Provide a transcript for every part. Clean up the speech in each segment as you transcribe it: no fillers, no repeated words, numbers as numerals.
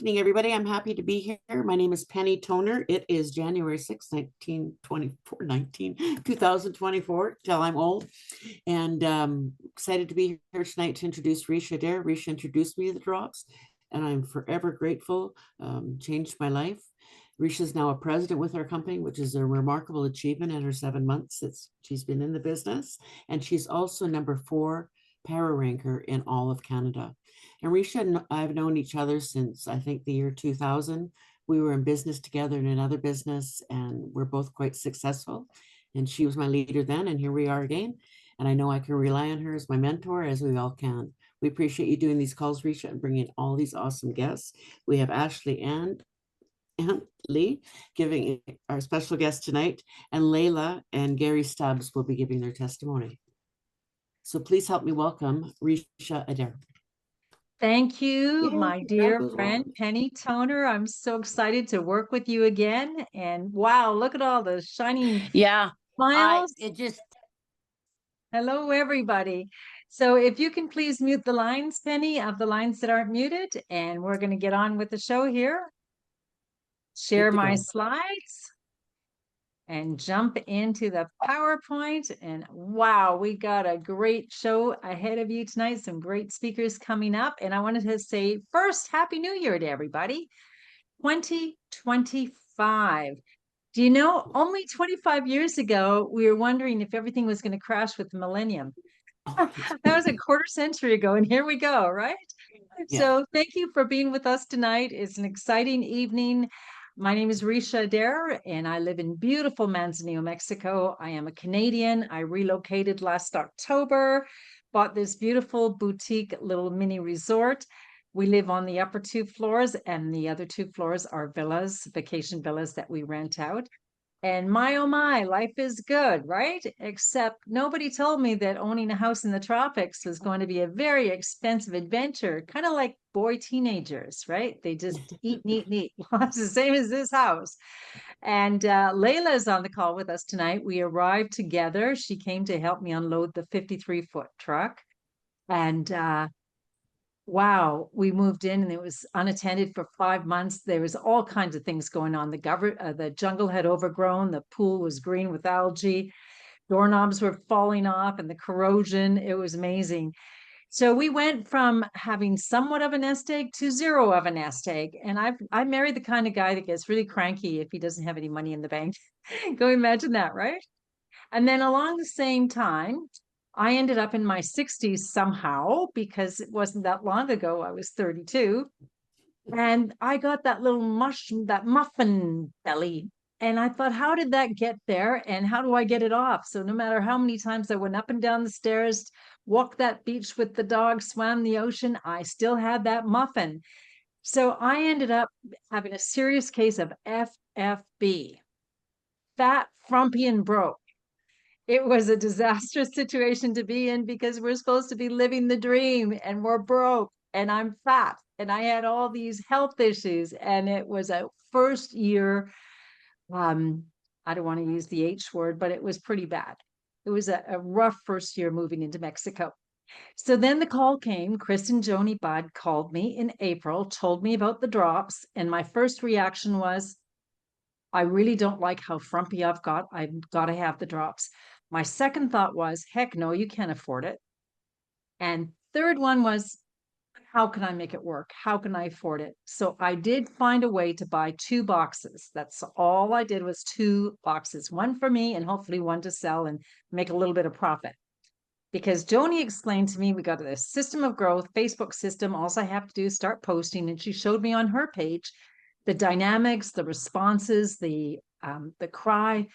evening, everybody. I'm happy to be here. My name is Penny Toner. It is January 6th, 2024, till I'm old. And excited to be here tonight to introduce Ricia Adair. Ricia introduced me to the drops, and I'm forever grateful. Changed my life. Ricia is now a president with our company, which is a remarkable achievement in her 7 months that she's been in the business. And she's also #4 para ranker in all of Canada. And Ricia and I've known each other since I think the year 2000. We were in business together in another business, and we're both quite successful. And she was my leader then, and here we are again. And I know I can rely on her as my mentor, as we all can. We appreciate you doing these calls, Ricia, and bringing all these awesome guests. We have Ashley and Antley giving our special guest tonight, and Layla and Gary Stubbs will be giving their testimony. So please help me welcome Ricia Adair. Thank you, Yay, my dear friend, Penny Toner. I'm so excited to work with you again. And wow, look at all the shining smiles. Hello, everybody. So if you can please mute the lines, Penny, of the lines that aren't muted, and we're going to get on with the show here. Share my slides and jump into the PowerPoint. And wow, we got a great show ahead of you tonight. Some great speakers coming up. And I wanted to say first, Happy New Year to everybody. 2025. Do you know, only 25 years ago, we were wondering if everything was going to crash with the millennium. That was a quarter century ago, and here we go, right? Yeah. So thank you for being with us tonight. It's an exciting evening. My name is Ricia Adair, and I live in beautiful Manzanillo, Mexico. I am a Canadian. I relocated last October, bought this beautiful boutique little mini resort. We live on the upper 2 floors, and the other 2 floors are villas, vacation villas that we rent out. And my, oh my, life is good, right? Except nobody told me that owning a house in the tropics was going to be a very expensive adventure, kind of like boy teenagers, right? They just eat, eat, eat. It's the same as this house. And Layla is on the call with us tonight. We arrived together. She came to help me unload the 53-foot truck. And wow, we moved in and it was unattended for 5 months. There was all kinds of things going on. The jungle had overgrown. The pool was green with algae. Doorknobs were falling off and the corrosion. It was amazing. So we went from having somewhat of a nest egg to zero of a nest egg. And I married the kind of guy that gets really cranky if he doesn't have any money in the bank. Go imagine that, right? And then along the same time, I ended up in my 60s somehow, because it wasn't that long ago. I was 32. And I got that little that muffin belly. And I thought, how did that get there? And how do I get it off? So no matter how many times I went up and down the stairs, walked that beach with the dog, swam the ocean, I still had that muffin. So I ended up having a serious case of FFB, fat, frumpy, and broke. It was a disastrous situation to be in because we're supposed to be living the dream and we're broke and I'm fat and I had all these health issues. And it was a first year, I don't want to use the H word, but it was pretty bad. It was a rough first year moving into Mexico. So then the call came. Chris and Joni Budd called me in April, told me about the drops. And my first reaction was, I really don't like how frumpy I've got to have the drops. My second thought was, heck no, you can't afford it. And third one was, how can I make it work? How can I afford it? So I did find a way to buy 2 boxes. That's all I did, was 2 boxes, one for me and hopefully one to sell and make a little bit of profit. Because Joni explained to me, we got a system of growth, Facebook system. All I have to do is start posting. And she showed me on her page the dynamics, the responses, the cry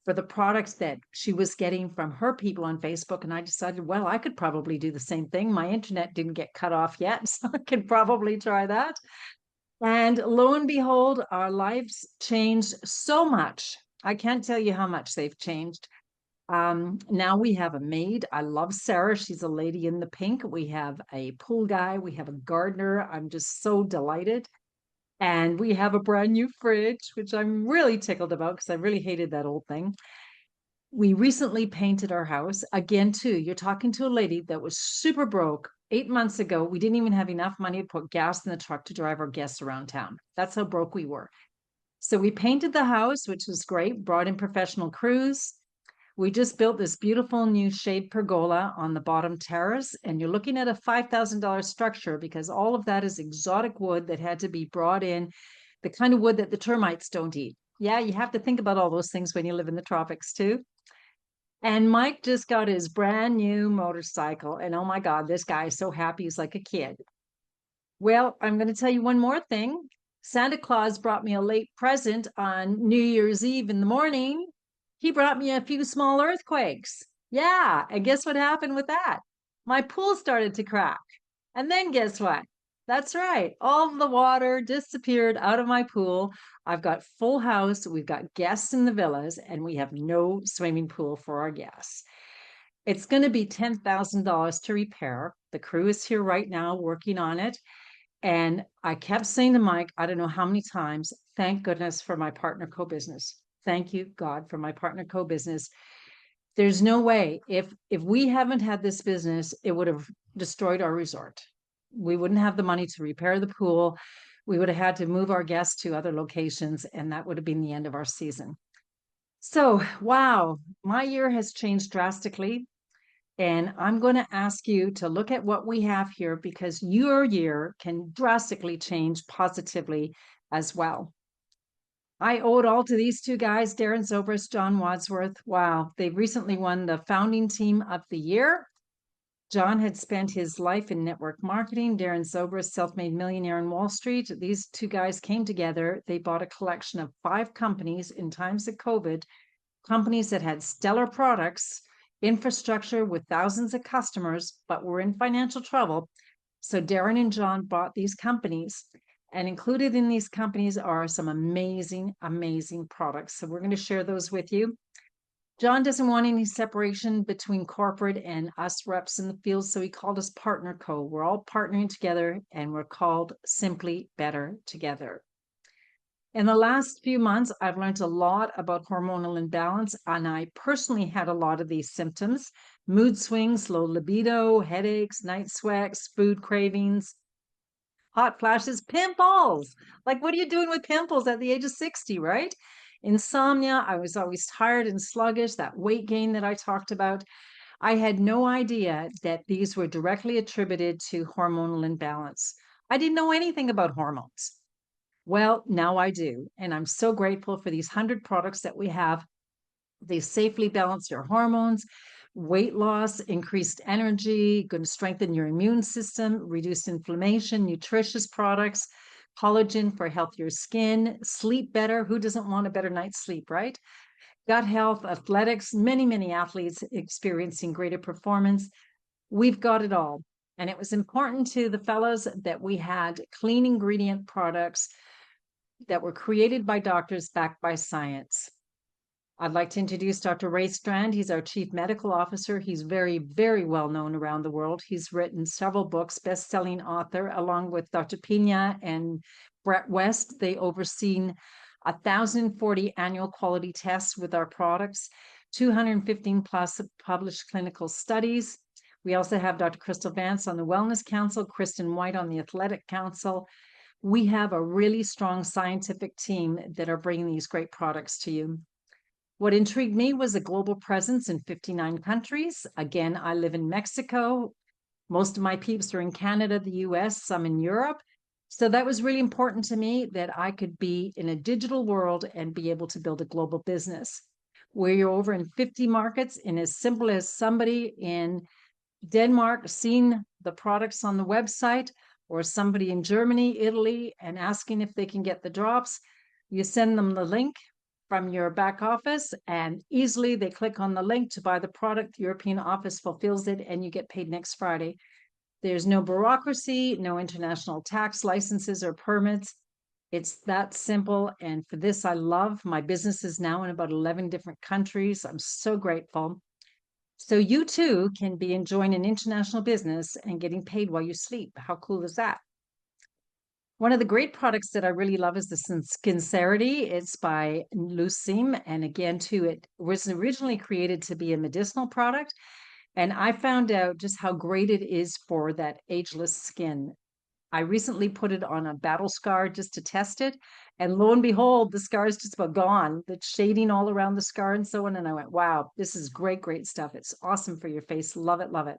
for the products that she was getting from her people on Facebook. And I decided, well, I could probably do the same thing. My internet didn't get cut off yet, so I could probably try that. And lo and behold, our lives changed so much. I can't tell you how much they've changed. Now we have a maid. I love Sarah. She's a lady in the pink. We have a pool guy. We have a gardener. I'm just so delighted. And we have a brand new fridge, which I'm really tickled about because I really hated that old thing. We recently painted our house again, too. You're talking to a lady that was super broke, 8 months ago, we didn't even have enough money to put gas in the truck to drive our guests around town. That's how broke we were. So we painted the house, which was great, brought in professional crews. We just built this beautiful new shade pergola on the bottom terrace, and you're looking at a $5,000 structure because all of that is exotic wood that had to be brought in, the kind of wood that the termites don't eat. Yeah, you have to think about all those things when you live in the tropics too. And Mike just got his brand new motorcycle, and oh my God, this guy is so happy, he's like a kid. Well, I'm going to tell you one more thing. Santa Claus brought me a late present on New Year's Eve in the morning. He brought me a few small earthquakes. Yeah, and guess what happened with that? My pool started to crack. And then guess what? That's right. All of the water disappeared out of my pool. I've got full house. We've got guests in the villas, and we have no swimming pool for our guests. It's going to be $10,000 to repair. The crew is here right now working on it. And I kept saying to Mike, I don't know how many times, thank goodness for my partner co-business. Thank you, God, for my partner co-business. There's no way if we haven't had this business, it would have destroyed our resort. We wouldn't have the money to repair the pool. We would have had to move our guests to other locations, and that would have been the end of our season. So, wow, my year has changed drastically. And I'm going to ask you to look at what we have here because your year can drastically change positively as well. I owe it all to these two guys, Darren Zobrist, John Wadsworth. Wow, they recently won the Founding Team of the Year. John had spent his life in network marketing. Darren Zobrist, self-made millionaire in Wall Street. These two guys came together. They bought a collection of 5 companies in times of COVID, companies that had stellar products, infrastructure with thousands of customers, but were in financial trouble. So Darren and John bought these companies, and included in these companies are some amazing, amazing products. So we're going to share those with you. John doesn't want any separation between corporate and us reps in the field, so he called us Partner Co. We're all partnering together, and we're called Simply Better Together. In the last few months, I've learned a lot about hormonal imbalance, and I personally had a lot of these symptoms: mood swings, low libido, headaches, night sweats, food cravings, hot flashes, pimples. Like, what are you doing with pimples at the age of 60, right? Insomnia, I was always tired and sluggish, that weight gain that I talked about. I had no idea that these were directly attributed to hormonal imbalance. I didn't know anything about hormones. Well, now I do. And I'm so grateful for these 100 products that we have. They safely balance your hormones, weight loss, increased energy, going to strengthen your immune system, reduce inflammation, nutritious products, collagen for healthier skin, sleep better. Who doesn't want a better night's sleep, right? Gut health, athletics, many, many athletes experiencing greater performance. We've got it all. And it was important to the fellows that we had clean ingredient products that were created by doctors backed by science. I'd like to introduce Dr. Ray Strand. He's our Chief Medical Officer. He's very, very well known around the world. He's written several books, best-selling author, along with Dr. Pina and Brett West. They overseen 1,040 annual quality tests with our products, 215 plus published clinical studies. We also have Dr. Crystal Vance on the Wellness Council, Kristen White on the Athletic Council. We have a really strong scientific team that are bringing these great products to you. What intrigued me was a global presence in 59 countries. Again, I live in Mexico. Most of my peeps are in Canada, the US, some in Europe. So that was really important to me, that I could be in a digital world and be able to build a global business. We're over in 50 markets, and as simple as somebody in Denmark seeing the products on the website, or somebody in Germany, Italy, and asking if they can get the drops, you send them the link from your back office, and easily they click on the link to buy the product. The European office fulfills it, and you get paid next Friday. There's no bureaucracy, no international tax licenses or permits. It's that simple. And for this, I love my business is now in about 11 different countries. I'm so grateful. So you too can be enjoying an international business and getting paid while you sleep. How cool is that? One of the great products that I really love is the Sincerity. It's by Lucime. And again, too, it was originally created to be a medicinal product. And I found out just how great it is for that ageless skin. I recently put it on a battle scar just to test it. And lo and behold, the scar is just about gone. The shading all around the scar and so on. And I went, wow, this is great, great stuff. It's awesome for your face. Love it, love it.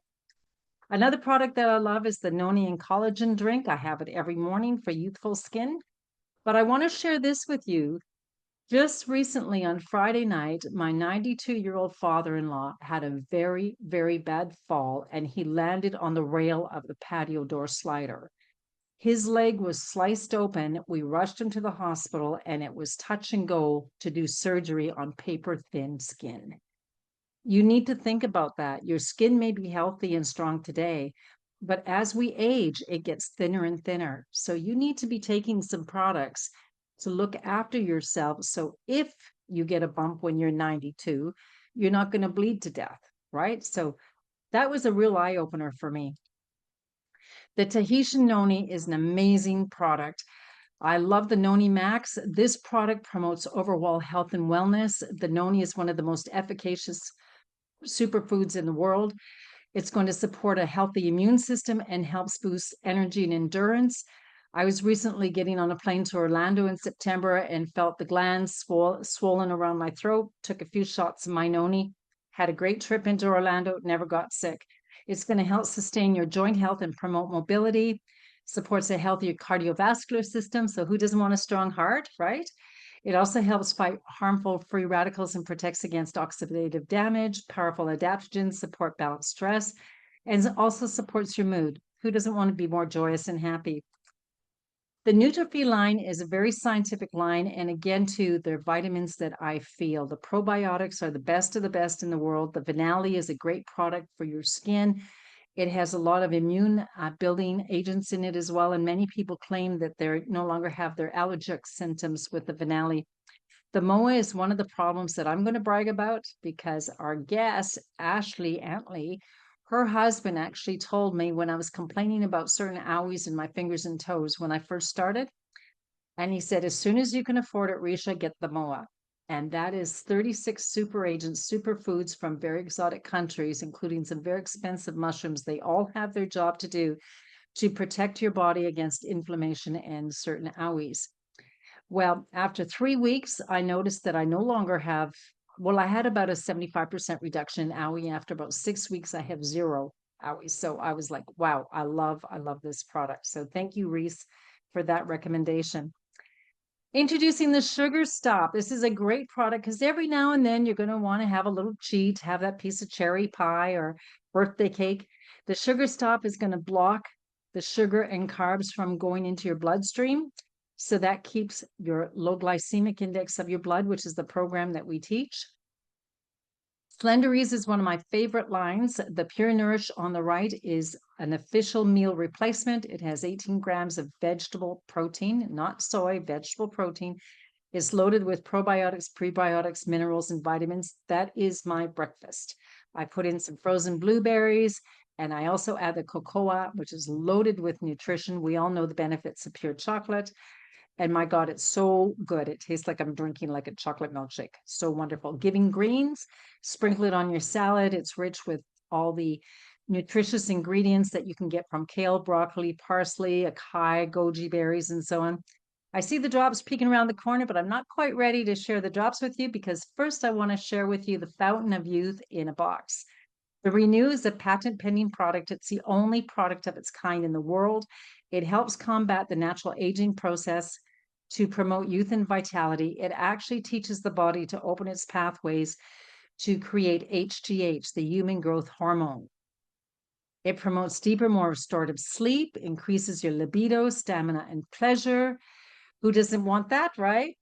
Another product that I love is the Noni and Collagen drink. I have it every morning for youthful skin. But I want to share this with you. Just recently on Friday night, my 92-year-old father-in-law had a very, very bad fall, and he landed on the rail of the patio door slider. His leg was sliced open. We rushed him to the hospital, and it was touch and go to do surgery on paper thin skin. You need to think about that. Your skin may be healthy and strong today, but as we age, it gets thinner and thinner. So you need to be taking some products to look after yourself. So if you get a bump when you're 92, you're not going to bleed to death, right? So that was a real eye opener for me. The Tahitian Noni is an amazing product. I love the Noni Max. This product promotes overall health and wellness. The Noni is one of the most efficacious superfoods in the world. It's going to support a healthy immune system and helps boost energy and endurance. I was recently getting on a plane to Orlando in September and felt the glands swollen around my throat, took a few shots of my Noni, had a great trip into Orlando, never got sick. It's going to help sustain your joint health and promote mobility, supports a healthier cardiovascular system. So who doesn't want a strong heart, right? It also helps fight harmful free radicals and protects against oxidative damage. Powerful adaptogens support balanced stress and also supports your mood. Who doesn't want to be more joyous and happy? The Nutrify line is a very scientific line. And again, too, they're vitamins that I feel. The probiotics are the best of the best in the world. The Vinali is a great product for your skin. It has a lot of immune building agents in it as well. And many people claim that they no longer have their allergic symptoms with the Vinali. The MOA is one of the problems that I'm going to brag about because our guest, Ashley Antley, her husband actually told me when I was complaining about certain owies in my fingers and toes when I first started. And he said, as soon as you can afford it, Ricia, get the MOA. And that is 36 super agents, superfoods from very exotic countries, including some very expensive mushrooms. They all have their job to do to protect your body against inflammation and certain owies. Well, after 3 weeks, I noticed that I no longer have, I had about a 75% reduction in owie. After about 6 weeks, I have zero owies. So I was like, wow, I love this product. So thank you, Reese, for that recommendation. Introducing the Sugar Stop. This is a great product because every now and then you're going to want to have a little cheat, have that piece of cherry pie or birthday cake. The Sugar Stop is going to block the sugar and carbs from going into your bloodstream. So that keeps your low glycemic index of your blood, which is the program that we teach. Slenderies is one of my favorite lines. The Pure Nourish on the right is an official meal replacement. It has 18 grams of vegetable protein, not soy, vegetable protein. It's loaded with probiotics, prebiotics, minerals, and vitamins. That is my breakfast. I put in some frozen blueberries, and I also add the cocoa, which is loaded with nutrition. We all know the benefits of pure chocolate. And my God, it's so good. It tastes like I'm drinking like a chocolate milkshake. So wonderful. Giving greens, sprinkle it on your salad. It's rich with all the nutritious ingredients that you can get from kale, broccoli, parsley, acai, goji berries, and so on. I see the drops peeking around the corner, but I'm not quite ready to share the drops with you because first I want to share with you the Fountain of Youth in a box. The Renew is a patent pending product. It's the only product of its kind in the world. It helps combat the natural aging process to promote youth and vitality. It actually teaches the body to open its pathways to create HGH, the human growth hormone. It promotes deeper, more restorative sleep, increases your libido, stamina, and pleasure. Who doesn't want that, right?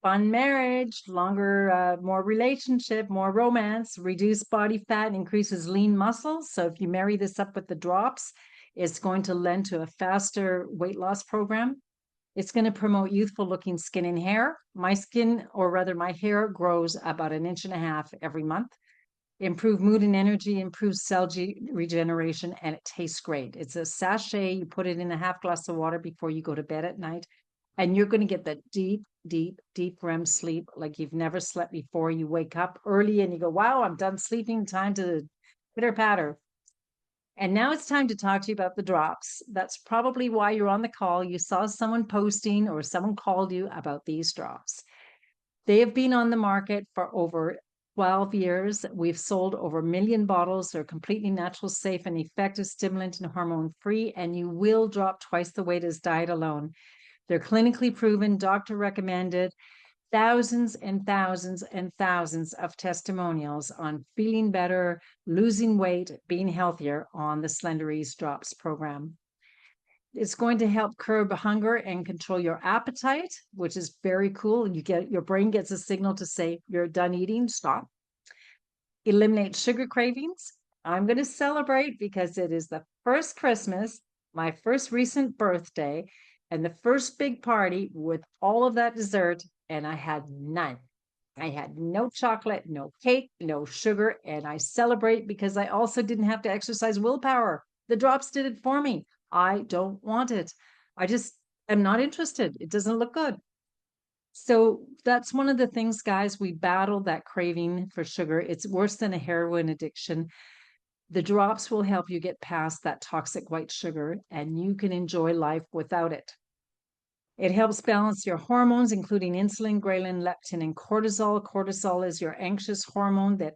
Fun marriage, longer, more relationship, more romance, reduced body fat, increases lean muscles. So if you marry this up with the drops, it's going to lend to a faster weight loss program. It's going to promote youthful looking skin and hair. My skin, or rather my hair, grows about 1.5 inches every month. Improve mood and energy, improves cell regeneration, and it tastes great. It's a sachet. You put it in a half glass of water before you go to bed at night, and you're going to get that deep, deep, deep REM sleep like you've never slept before. You wake up early and you go, wow, I'm done sleeping. Time to Pitter patter. And now it's time to talk to you about the drops. That's probably why you're on the call. You saw someone posting or someone called you about these drops. They have been on the market for over 12 years. We've sold over 1 million bottles. They're completely natural, safe, and effective stimulant and hormone free, and you will drop twice the weight as diet alone. They're clinically proven, doctor recommended, thousands and thousands and thousands of testimonials on feeling better, losing weight, being healthier on the Slenderies Drops program. It's going to help curb hunger and control your appetite, which is very cool. Your brain gets a signal to say you're done eating, stop. Eliminate sugar cravings. I'm going to celebrate because it is the first Christmas, my first recent birthday, and the first big party with all of that dessert, and I had none. I had no chocolate, no cake, no sugar, and I celebrate because I also didn't have to exercise willpower. The drops did it for me. I don't want it. I just am not interested. It doesn't look good. So that's one of the things, guys, we battle that craving for sugar. It's worse than a heroin addiction. The drops will help you get past that toxic white sugar, and you can enjoy life without it. It helps balance your hormones, including insulin, ghrelin, leptin, and cortisol. Cortisol is your anxious hormone that,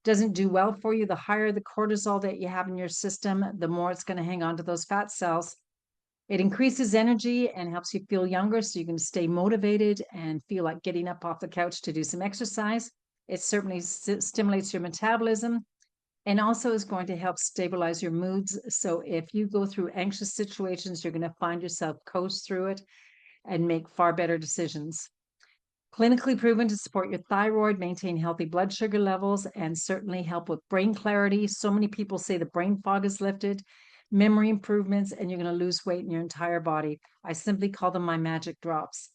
doesn't do well for you. The higher the cortisol that you have in your system, the more it's going to hang on to those fat cells. It increases energy and helps you feel younger, so you can stay motivated and feel like getting up off the couch to do some exercise. It certainly stimulates your metabolism, and also is going to help stabilize your moods. So if you go through anxious situations, you're going to find yourself coast through it and make far better decisions. Clinically proven to support your thyroid, maintain healthy blood sugar levels, and certainly help with brain clarity. So many people say the brain fog is lifted, memory improvements, and you're going to lose weight in your entire body. I simply call them my magic drops.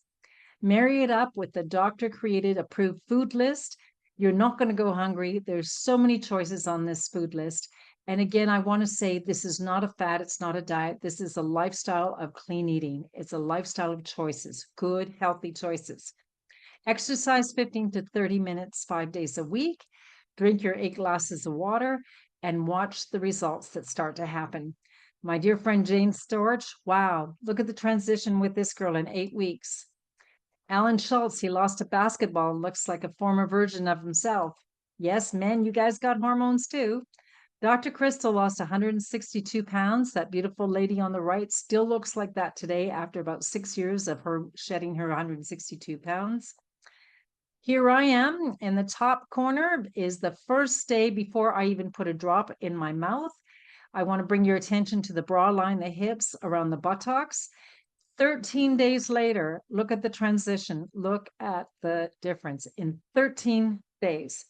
Marry it up with the doctor-created approved food list. You're not going to go hungry. There's so many choices on this food list. And again, I want to say this is not a fad. It's not a diet. This is a lifestyle of clean eating. It's a lifestyle of choices, good, healthy choices. Exercise 15 to 30 minutes, 5 days a week. Drink your 8 glasses of water and watch the results that start to happen. My dear friend Jane Storch, wow, look at the transition with this girl in 8 weeks. Alan Schultz, he lost a basketball and looks like a former version of himself. Yes, men, you guys got hormones too. Dr. Crystal lost 162 pounds. That beautiful lady on the right still looks like that today after about 6 years of her shedding her 162 pounds. Here I am. In the top corner is the first day before I even put a drop in my mouth. I want to bring your attention to the bra line, the hips, around the buttocks. 13 days later, look at the transition. Look at the difference in 13 days.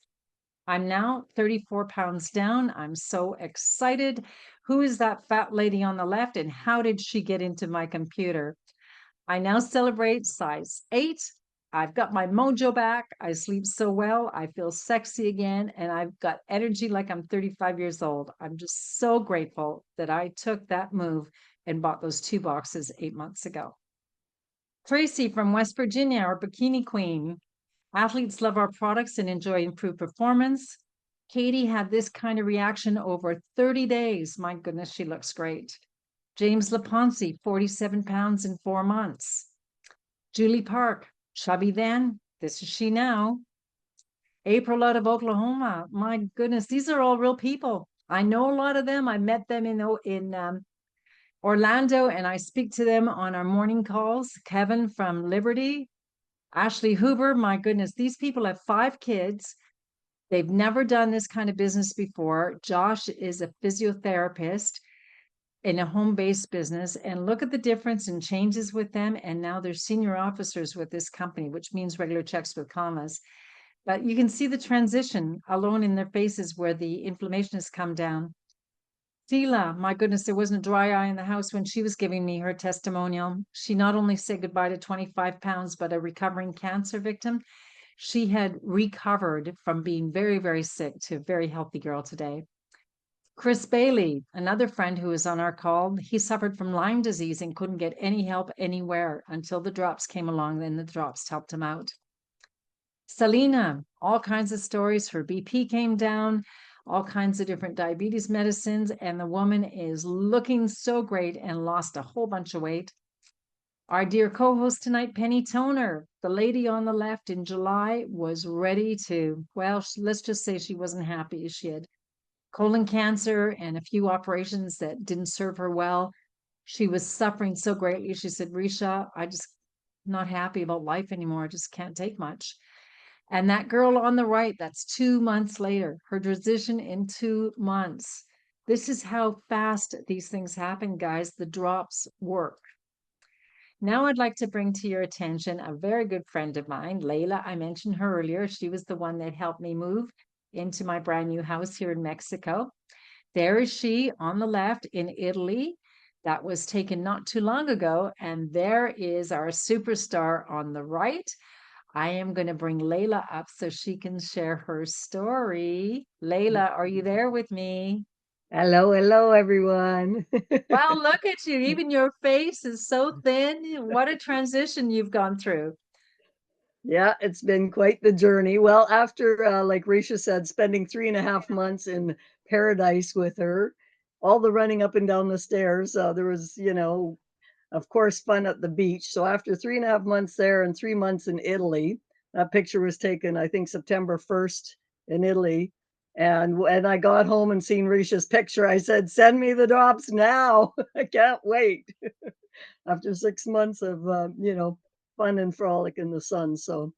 I'm now 34 pounds down. I'm so excited. Who is that fat lady on the left, and how did she get into my computer? I now celebrate size 8. I've got my mojo back. I sleep so well. I feel sexy again, and I've got energy like I'm 35 years old. I'm just so grateful that I took that move and bought those 2 boxes 8 months ago. Tracy from West Virginia, our bikini queen. Athletes love our products and enjoy improved performance. Katie had this kind of reaction over 30 days. My goodness, she looks great. James Laponce, 47 pounds in 4 months. Julie Park, chubby then, this is she now. April out of Oklahoma, my goodness, these are all real people. I know a lot of them. I met them in Orlando, and I speak to them on our morning calls. Kevin from Liberty, Ashley Hoover, my goodness, these people have 5 kids. They've never done this kind of business before. Josh is a physiotherapist in a home-based business, and look at the difference and changes with them. And now they're senior officers with this company, which means regular checks with commas. But you can see the transition alone in their faces where the inflammation has come down. Sheila, my goodness, there wasn't a dry eye in the house when she was giving me her testimonial. She not only said goodbye to 25 pounds, but a recovering cancer victim. She had recovered from being very, very sick to a very healthy girl today. Chris Bailey, another friend who was on our call, he suffered from Lyme disease and couldn't get any help anywhere until the drops came along. Then the drops helped him out. Selena, all kinds of stories. Her BP came down. all kinds of different diabetes medicines, and the woman is looking so great and lost a whole bunch of weight. Our dear co-host tonight, Penny Toner, the lady on the left in July, was ready to, well, let's just say she wasn't happy. She had colon cancer and a few operations that didn't serve her well. She was suffering so greatly. She said, Risha, I just not happy about life anymore. I just can't take much. And that girl on the right, that's 2 months later, her transition in 2 months. This is how fast these things happen, guys. The drops work. Now I'd like to bring to your attention a very good friend of mine, Layla. I mentioned her earlier. She was the one that helped me move into my brand new house here in Mexico. There is she on the left in Italy. That was taken not too long ago. And there is our superstar on the right. I am going to bring Layla up so she can share her story. Layla, are you there with me? Hello, hello, everyone. Wow, look at you. Even your face is so thin. What a transition you've gone through. Yeah, it's been quite the journey. Well, after, like Risha said, spending 3.5 months in paradise with her, all the running up and down the stairs, there was, of course, fun at the beach. So after 3.5 months there and 3 months in Italy, that picture was taken, I think, September 1st in Italy. And when I got home and seen Risha's picture, I said, send me the drops now. I can't wait. After 6 months of fun and frolic in the sun. So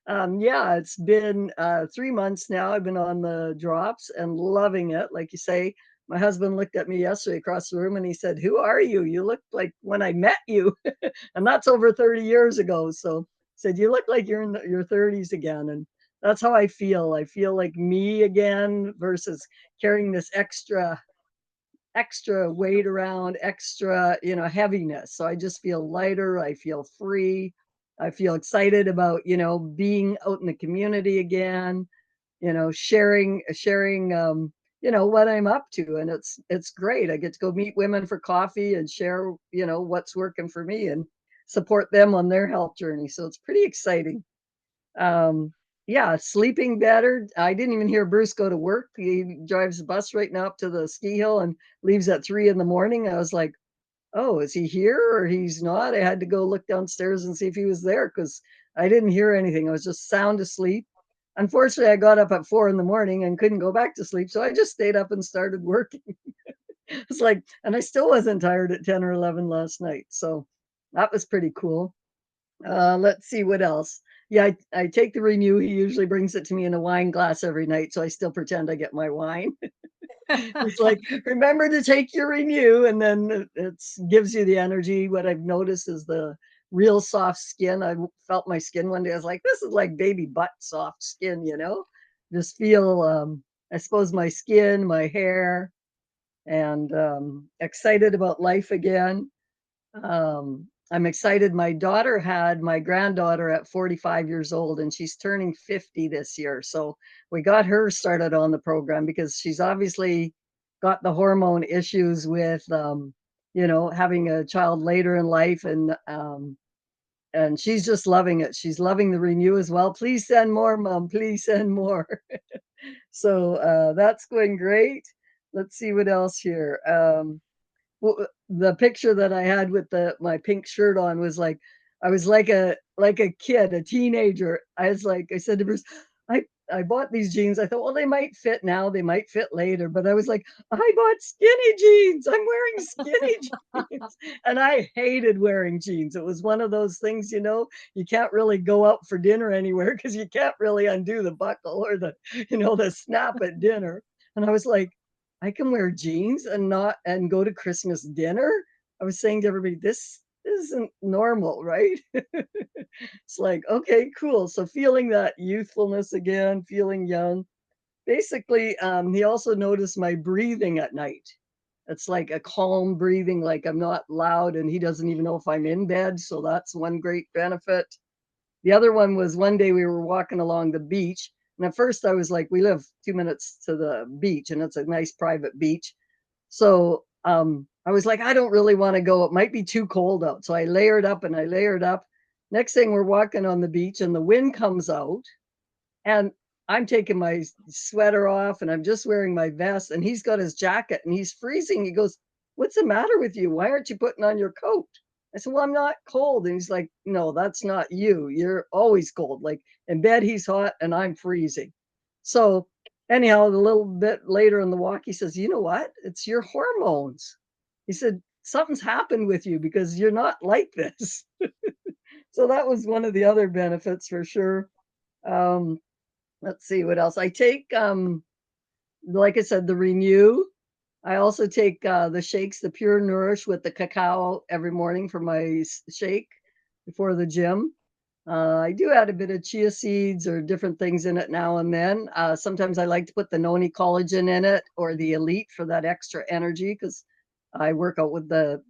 yeah, it's been 3 months now. I've been on the drops and loving it. Like you say, my husband looked at me yesterday across the room and he said, who are you? You look like when I met you. And that's over 30 years ago. So he said, you look like you're in your 30s again. And that's how I feel. I feel like me again versus carrying this extra weight around, extra, heaviness. So I just feel lighter. I feel free. I feel excited about, being out in the community again, sharing, what I'm up to. And it's great. I get to go meet women for coffee and share, what's working for me and support them on their health journey. So it's pretty exciting. Um, yeah, sleeping better. I didn't even hear Bruce go to work. He drives the bus right now up to the ski hill and leaves at 3 in the morning. I was like, oh, is he here or he's not? I had to go look downstairs and see if he was there because I didn't hear anything. I was just sound asleep. Unfortunately, I got up at 4 in the morning and couldn't go back to sleep. So I just stayed up and started working. It's like, and I still wasn't tired at 10 or 11 last night. So that was pretty cool. Let's see what else. Yeah, I take the Renew. He usually brings it to me in a wine glass every night, so I still pretend I get my wine. It's like, remember to take your Renew, and then it gives you the energy. What I've noticed is the real soft skin. I felt my skin one day. I was like, this is like baby butt soft skin, Just feel, I suppose, my skin, my hair, and excited about life again. I'm excited. My daughter had my granddaughter at 45 years old, and she's turning 50 this year. So we got her started on the program because she's obviously got the hormone issues with, having a child later in life, and she's just loving it. She's loving the Renew as well. Please send more, Mom. Please send more. So that's going great. Let's see what else here. The picture that I had with my pink shirt on was like I was like a kid, a teenager. I said to Bruce, I bought these jeans. I thought, well, they might fit now, they might fit later, but I was like, I bought skinny jeans. I'm wearing skinny jeans. And I hated wearing jeans. It was one of those things, you can't really go out for dinner anywhere because you can't really undo the buckle or the snap at dinner. And I was like, I can wear jeans and go to Christmas dinner. I was saying to everybody, this isn't normal, right? It's like, okay, cool. So feeling that youthfulness again, feeling young. Basically, he also noticed my breathing at night. It's like a calm breathing, like I'm not loud, and he doesn't even know if I'm in bed. So that's one great benefit. The other one was one day we were walking along the beach. And at first I was like, we live 2 minutes to the beach and it's a nice private beach. So I was like, I don't really want to go. It might be too cold out. So I layered up and I layered up. Next thing we're walking on the beach and the wind comes out. And I'm taking my sweater off and I'm just wearing my vest, and he's got his jacket and he's freezing. He goes, "What's the matter with you? Why aren't you putting on your coat?" I said, "Well, I'm not cold." And he's like, "No, that's not you. You're always cold. Like in bed, he's hot and I'm freezing." So anyhow, a little bit later in the walk, he says, "You know what? It's your hormones." He said, "Something's happened with you because you're not like this." So that was one of the other benefits for sure. Um, let's see what else. I take, like I said, the Renew. I also take the shakes, the Pure Nourish with the cacao every morning for my shake before the gym. I do add a bit of chia seeds or different things in it now and then. Sometimes I like to put the noni collagen in it or the Elite for that extra energy because I work out with the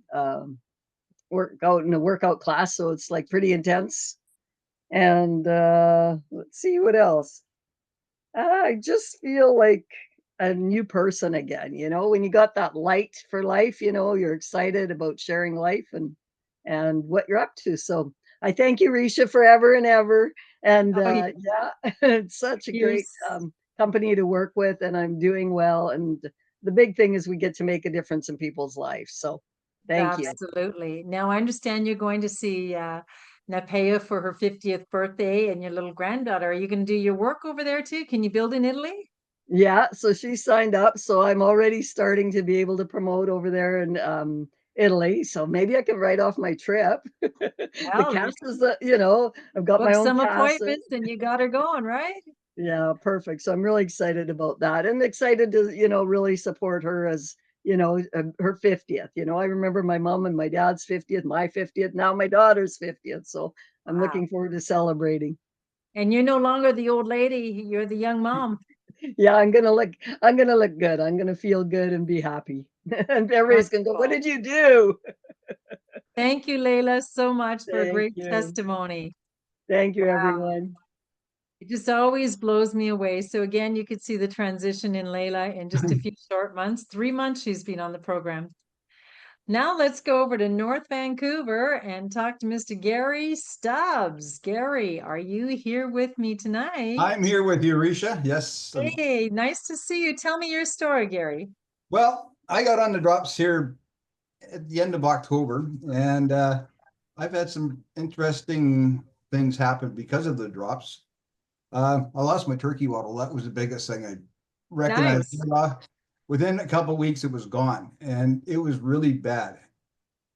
workout in a workout class, so it's like pretty intense. And let's see what else. I just feel like a new person again, when you got that light for life, you're excited about sharing life and what you're up to. So I thank you, Ricia, forever and ever. And Oh, yeah, it's such a you're great company to work with, and I'm doing well. And the big thing is we get to make a difference in people's lives. So thank you. absolutely. Now I understand you're going to see Napea for her 50th birthday and your little granddaughter. Are you going to do your work over there too? Can you build in Italy? Yeah, so she signed up, so I'm already starting to be able to promote over there in Italy. So maybe I can write off my trip. The Well, cast is I've got my book own some cast. appointments and you got her going, right? Yeah, perfect. So I'm really excited about that and excited to, really support her as, her 50th. I remember my mom and my dad's 50th, my 50th, now my daughter's 50th. So I'm Wow. looking forward to celebrating. And you're no longer the old lady, you're the young mom. Yeah, I'm gonna look good. I'm gonna feel good and be happy. And everybody's gonna go, "What Wonderful. did you do?" Thank you, Layla, so much for a Thank great you. testimony. Thank you, Wow. everyone. It just always blows me away. So again, you could see the transition in Layla in just a few short months. 3 months she's been on the program. Now let's go over to North Vancouver and talk to Mr. Gary Stubbs. Gary, are you here with me tonight? I'm here with you, Ricia. Yes. Hey, nice to see you. Tell me your story, Gary. Well, I got on the drops here at the end of October, and I've had some interesting things happen because of the drops. I lost my turkey waddle. That was the biggest thing I recognized. Nice. Within a couple of weeks, it was gone, and it was really bad.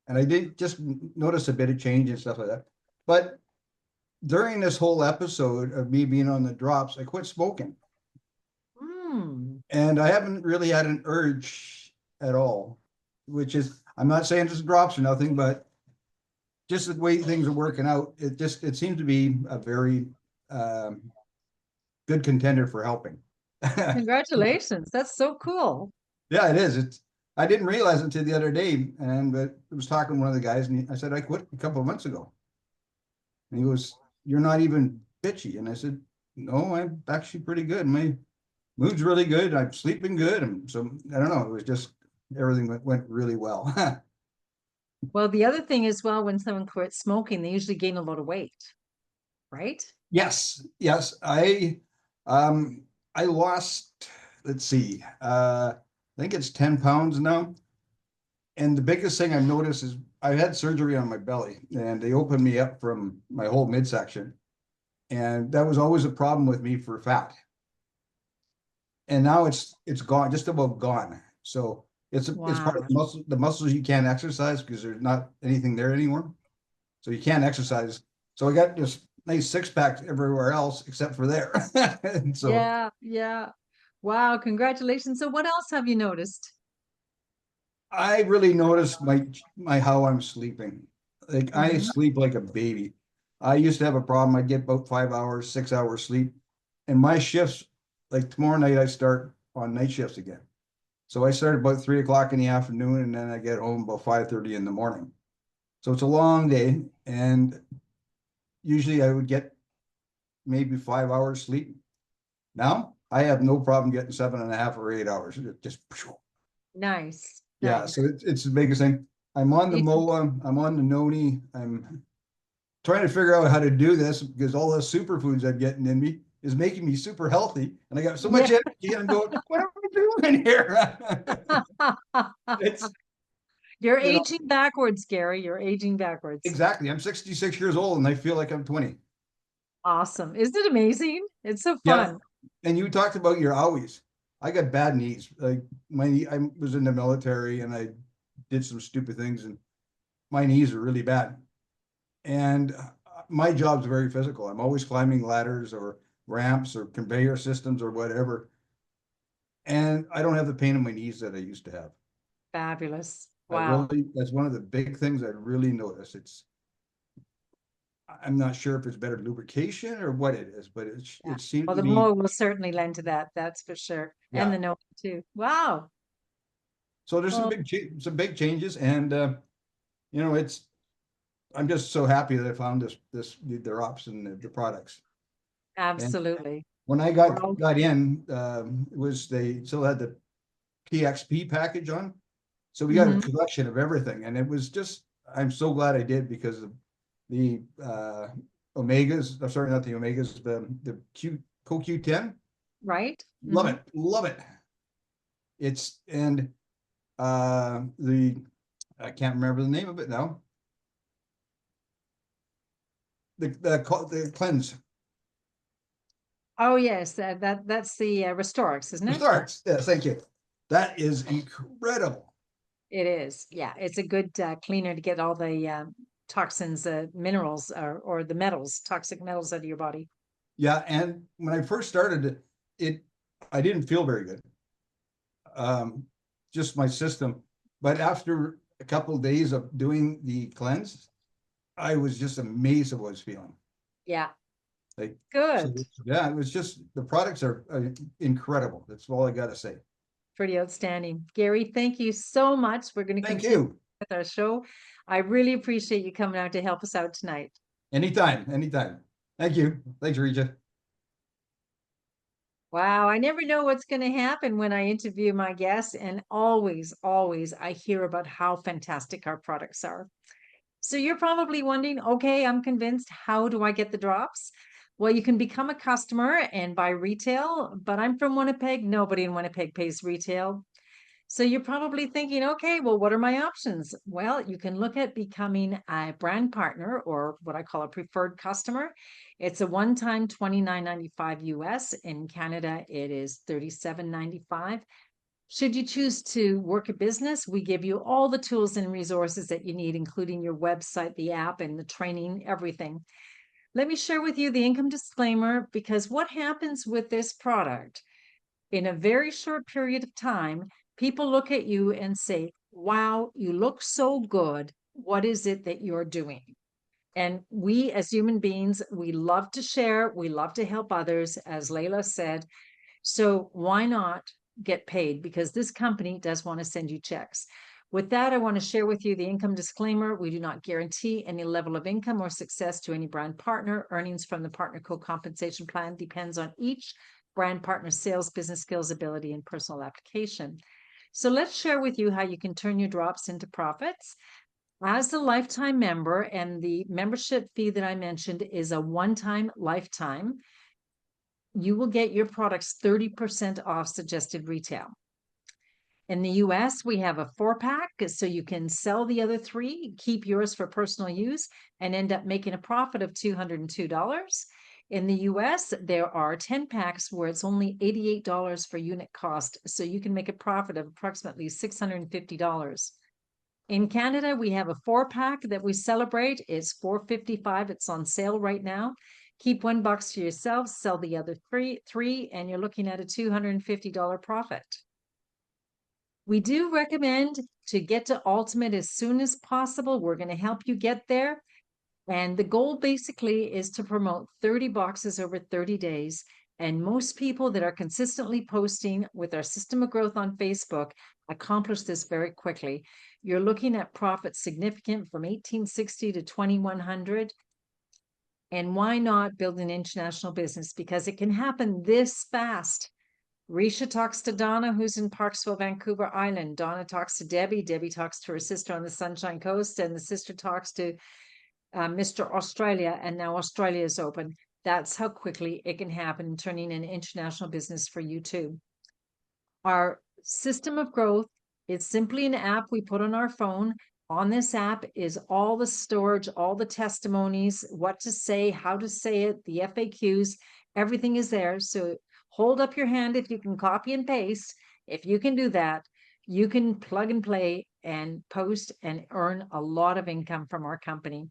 And I did just notice a bit of change and stuff like that. But during this whole episode of me being on the drops, I quit smoking. Hmm. And I haven't really had an urge at all, which is, I'm not saying this drops or nothing, but just the way things are working out, it seems to be a very good contender for helping. Congratulations. That's so cool. Yeah, it is. I didn't realize it until the other day, and I was talking to one of the guys, and I said, I quit a couple of months ago. And he goes, "You're not even bitchy." And I said, "No, I'm actually pretty good. My mood's really good. I'm sleeping good." And so I don't know. It was just everything went really well. Well, the other thing is, well, when someone quits smoking, they usually gain a lot of weight, right? Yes, yes. I lost, let's see, I think it's 10 pounds now. And the biggest thing I've noticed is I had surgery on my belly, and they opened me up from my whole midsection. And that was always a problem with me for fat. And now it's gone, just about gone. So it's part of the muscles you can't exercise because there's not anything there anymore. So you can't exercise. So I got this nice six pack everywhere else except for there. And so Yeah. Wow, congratulations. So what else have you noticed? I really noticed my how I'm sleeping. Like I sleep like a baby. I used to have a problem. I'd get about 5 hours, 6 hours sleep. And my shifts, like tomorrow night, I start on night shifts again. So I start about 3 o'clock in the afternoon, and then I get home about 5:30 in the morning. So it's a long day, and usually I would get maybe 5 hours sleep. Now I have no problem getting 7.5 or 8 hours. It just Nice. yeah. Nice. So it's the biggest thing. I'm on the You- MOA. I'm on the Noni. I'm trying to figure out how to do this because all the superfoods I'm getting in me, is making me super healthy. And I got so much energy. I'm going, what am I doing here? It's, You're you know, aging backwards, Gary. You're aging backwards. exactly. I'm 66 years old and I feel like I'm 20. Awesome. Isn't it amazing? It's so Yeah. fun. And you talked about your owies. I got bad knees. Like my knee, I was in the military and I did some stupid things and my knees are really bad. And my job's very physical. I'm always climbing ladders or ramps or conveyor systems or whatever. And I don't have the pain in my knees that I used to have. Fabulous. I Wow. really, that's one of the big things I really notice. I'm not sure if it's better lubrication or what it is, but Yeah. it seems Well, to the be, mower will certainly lend to that. That's for sure. And yeah. the no too. Wow. So there's Well, some big changes, and you know, I'm just so happy that I found the drops and the products. And absolutely. when I We're all- got in, it was they still had the PXP package on, so we got a Mhm. collection of everything, and it was just I'm so glad I did because of the Omegas. I'm sorry, not the Omegas, the CoQ10. Right? Love Mhm. it, love it. It's and the I can't remember the name of it now. The cleanse. Oh, yes. That's the Restorix, isn't it? Starts. Yes, thank you. That is incredible. It is. Yeah. It's a good cleaner to get all the toxins, minerals, or the metals, toxic metals out of your body. Yeah, and when I first started I didn't feel very good. Just my system. But after a couple of days of doing the cleanse, I was just amazed at what I was feeling. Yeah. Like, so, Good. yeah, it was just the products are incredible. That's all I got to say. Pretty outstanding. Gary, thank you so much. We're going to Thank continue you. with our show. I really appreciate you coming out to help us out tonight. Anytime, anytime. Thank you. Thanks, Ricia. Wow, I never know what's going to happen when I interview my guests, and always, always I hear about how fantastic our products are. So you're probably wondering, okay, I'm convinced. How do I get the drops? Well, you can become a customer and buy retail, but I'm from Winnipeg. Nobody in Winnipeg pays retail. So you're probably thinking, okay, well, what are my options? Well, you can look at becoming a brand partner, or what I call a preferred customer. It's a one-time $29.95 US. In Canada, it is $37.95. Should you choose to work a business, we give you all the tools and resources that you need, including your website, the app, and the training, everything. Let me share with you the income disclaimer, because what happens with this product in a very short period of time, people look at you and say, wow, you look so good. What is it that you're doing? And we, as human beings, we love to share. We love to help others, as Layla said. So why not get paid? Because this company does want to send you checks. With that, I want to share with you the income disclaimer. We do not guarantee any level of income or success to any brand partner. Earnings from the partner co-compensation plan depends on each brand partner sales, business skills, ability, and personal application. So let's share with you how you can turn your drops into profits. As a lifetime member, and the membership fee that I mentioned is a one-time lifetime, you will get your products 30% off suggested retail. In the US, we have a 4-pack, so you can sell the other 3, keep yours for personal use, and end up making a profit of $202. In the US, there are 10 packs where it's only $88 for unit cost, so you can make a profit of approximately $650. In Canada, we have a 4-pack that we celebrate. It's $4.55. It's on sale right now. Keep $1 to yourself, sell the other three, and you're looking at a $250 profit. We do recommend to get to Ultimate as soon as possible. We're going to help you get there. And the goal basically is to promote 30 boxes over 30 days. And most people that are consistently posting with our system of growth on Facebook accomplish this very quickly. You're looking at profits significant from 1860 to 2100. And why not build an international business? Because it can happen this fast. Ricia talks to Donna, who's in Parksville, Vancouver Island. Donna talks to Debbie. Debbie talks to her sister on the Sunshine Coast. And the sister talks to Mr. Australia. And now Australia is open. That's how quickly it can happen, turning an international business for you too. Our system of growth is simply an app we put on our phone. On this app is all the storage, all the testimonies, what to say, how to say it, the FAQs, everything is there. So hold up your hand if you can copy and paste. If you can do that, you can plug and play and post and earn a lot of income from our company.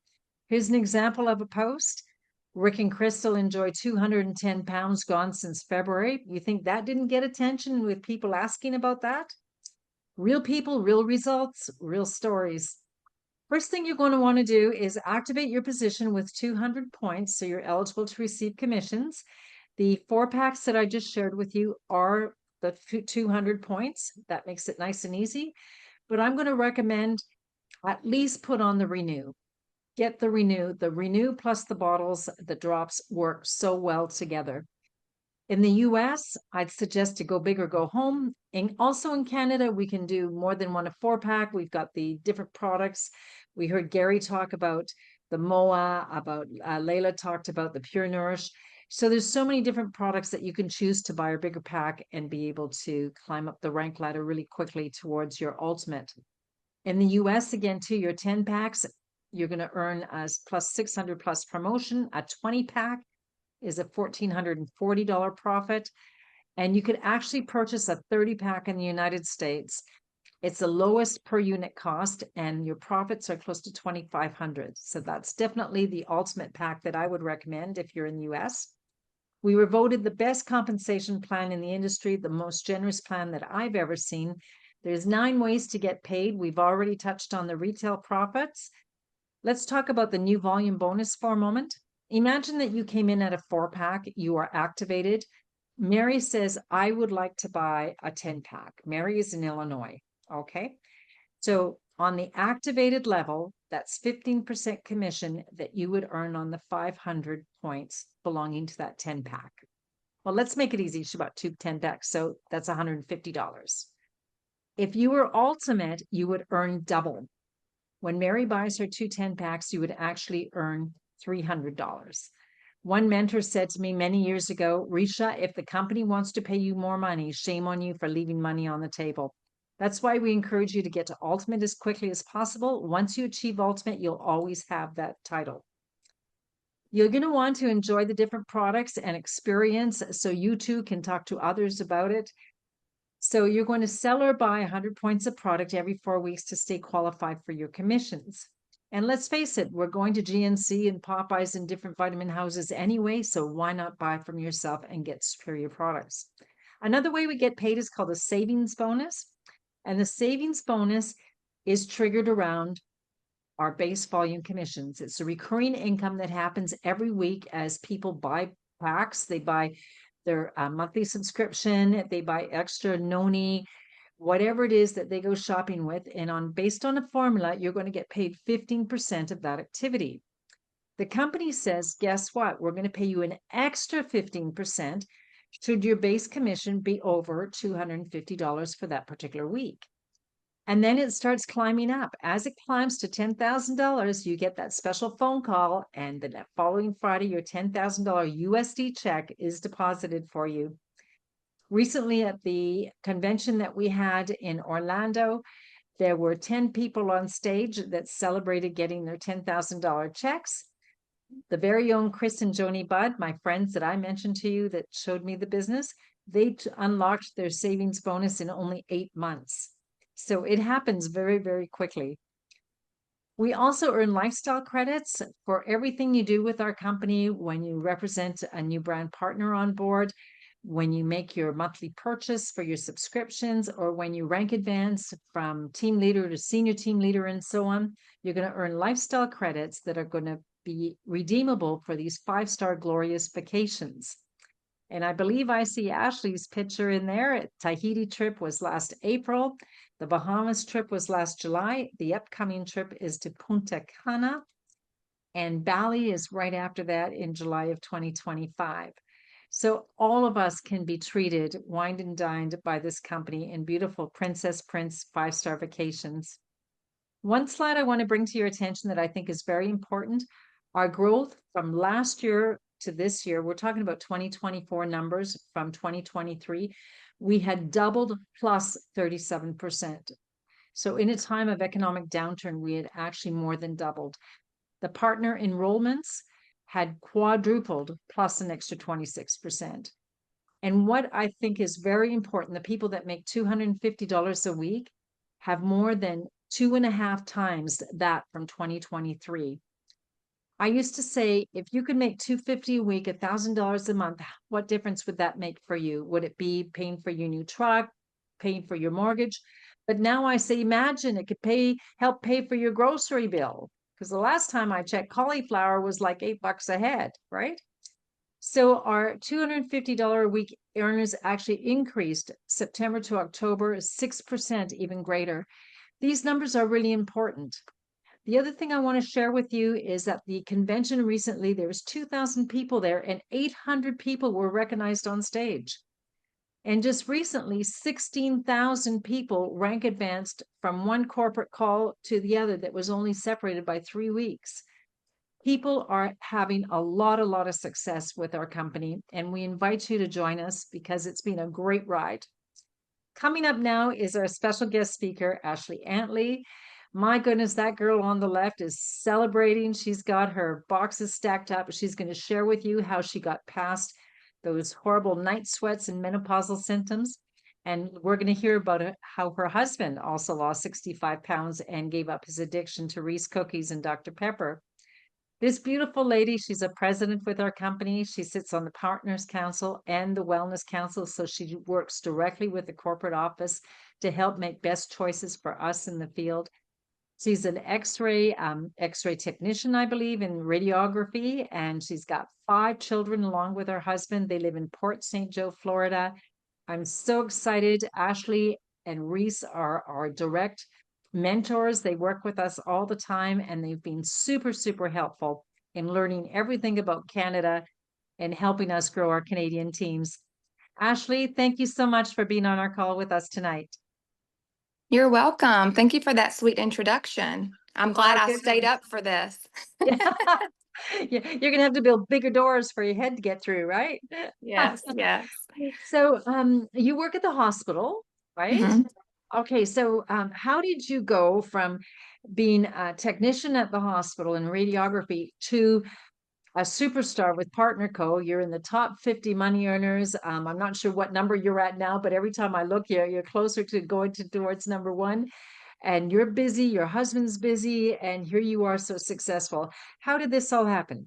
Here's an example of a post. Rick and Crystal enjoy 210 pounds gone since February. You think that didn't get attention with people asking about that? Real people, real results, real stories. First thing you're going to want to do is activate your position with 200 points so you're eligible to receive commissions. The 4-packs that I just shared with you are the 200 points. That makes it nice and easy. But I'm going to recommend at least put on the renew. Get the renew. The renew plus the bottles, the drops work so well together. In the US, I'd suggest to go big or go home. And also in Canada, we can do more than one a 4-pack. We've got the different products. We heard Gary talk about the MOA, about Layla talked about the Pure Nourish. So there's so many different products that you can choose to buy a bigger pack and be able to climb up the rank ladder really quickly towards your ultimate. In the US, again, too, your 10 packs, you're going to earn as plus 600 plus promotion. A 20-pack is a $1,440 profit. And you could actually purchase a 30-pack in the United States. It's the lowest per unit cost, and your profits are close to $2,500. So that's definitely the ultimate pack that I would recommend if you're in the US. We were voted the best compensation plan in the industry, the most generous plan that I've ever seen. There's 9 ways to get paid. We've already touched on the retail profits. Let's talk about the new volume bonus for a moment. Imagine that you came in at a 4-pack, you are activated. Mary says, I would like to buy a 10-pack. Mary is in Illinois. Okay. So on the activated level, that's 15% commission that you would earn on the 500 points belonging to that 10-pack. Well, let's make it easy. She bought 2 10-packs, so that's $150. If you were ultimate, you would earn double. When Mary buys her 2 10-packs, you would actually earn $300. One mentor said to me many years ago, Ricia, if the company wants to pay you more money, shame on you for leaving money on the table. That's why we encourage you to get to ultimate as quickly as possible. Once you achieve ultimate, you'll always have that title. You're going to want to enjoy the different products and experience so you too can talk to others about it. So you're going to sell or buy 100 points of product every 4 weeks to stay qualified for your commissions. And let's face it, we're going to GNC and Popeyes and different vitamin houses anyway, so why not buy from yourself and get superior products? Another way we get paid is called a savings bonus. And the savings bonus is triggered around our base volume commissions. It's a recurring income that happens every week as people buy packs. They buy their monthly subscription, they buy extra noni, whatever it is that they go shopping with. And based on a formula, you're going to get paid 15% of that activity. The company says, guess what? We're going to pay you an extra 15% should your base commission be over $250 for that particular week. And then it starts climbing up. As it climbs to $10,000, you get that special phone call, and the following Friday, your $10,000 USD check is deposited for you. Recently at the convention that we had in Orlando, there were 10 people on stage that celebrated getting their $10,000 checks. The very own Chris and Joni Budd, my friends that I mentioned to you that showed me the business, they unlocked their savings bonus in only 8 months. So it happens very, very quickly. We also earn lifestyle credits for everything you do with our company when you represent a new brand partner on board, when you make your monthly purchase for your subscriptions, or when you rank advance from team leader to senior team leader and so on. You're going to earn lifestyle credits that are going to be redeemable for these 5-star glorious vacations. And I believe I see Ashley's picture in there. Tahiti trip was last April. The Bahamas trip was last July. The upcoming trip is to Punta Cana. And Bali is right after that in July of 2025. So all of us can be treated, wined and dined by this company in beautiful Princess Prince 5-star vacations. One slide I want to bring to your attention that I think is very important. Our growth from last year to this year, we're talking about 2024 numbers from 2023, we had doubled plus 37%. So in a time of economic downturn, we had actually more than doubled. The partner enrollments had quadrupled plus an extra 26%. And what I think is very important, the people that make $250 a week have more than 2.5 times that from 2023. I used to say, if you could make $250 a week, $1,000 a month, what difference would that make for you? Would it be paying for your new truck, paying for your mortgage? But now I say, imagine it could help pay for your grocery bill. Because the last time I checked, cauliflower was like $8 a head, right? So our $250 a week earners actually increased September to October, 6%, even greater. These numbers are really important. The other thing I want to share with you is that the convention recently, there was 2,000 people there and 800 people were recognized on stage. And just recently, 16,000 people rank advanced from one corporate call to the other that was only separated by 3 weeks. People are having a lot of success with our company, and we invite you to join us because it's been a great ride. Coming up now is our special guest speaker, Ashley Antley. My goodness, that girl on the left is celebrating. She's got her boxes stacked up. She's going to share with you how she got past those horrible night sweats and menopausal symptoms. And we're going to hear about how her husband also lost 65 pounds and gave up his addiction to Reese cookies and Dr. Pepper. This beautiful lady, she's a president with our company. She sits on the Partners Council and the Wellness Council. So she works directly with the corporate office to help make best choices for us in the field. She's an X-ray technician, I believe, in radiography, and she's got 5 children along with her husband. They live in Port St. Joe, Florida. I'm so excited. Ashley and Reese are our direct mentors. They work with us all the time, and they've been super helpful in learning everything about Canada and helping us grow our Canadian teams. Ashley, thank you so much for being on our call with us tonight. You're welcome. Thank you for that sweet introduction. I'm glad I stayed up for this. Yeah. You're going to have to build bigger doors for your head to get through, right? Yes, yes. So you work at the hospital, right? Mm-hmm. Okay, so how did you go from being a technician at the hospital in radiography to a superstar with Partner Co? You're in the top 50 money earners. I'm not sure what number you're at now, but every time I look, you're closer to going towards number 1. And you're busy, your husband's busy, and here you are so successful. How did this all happen?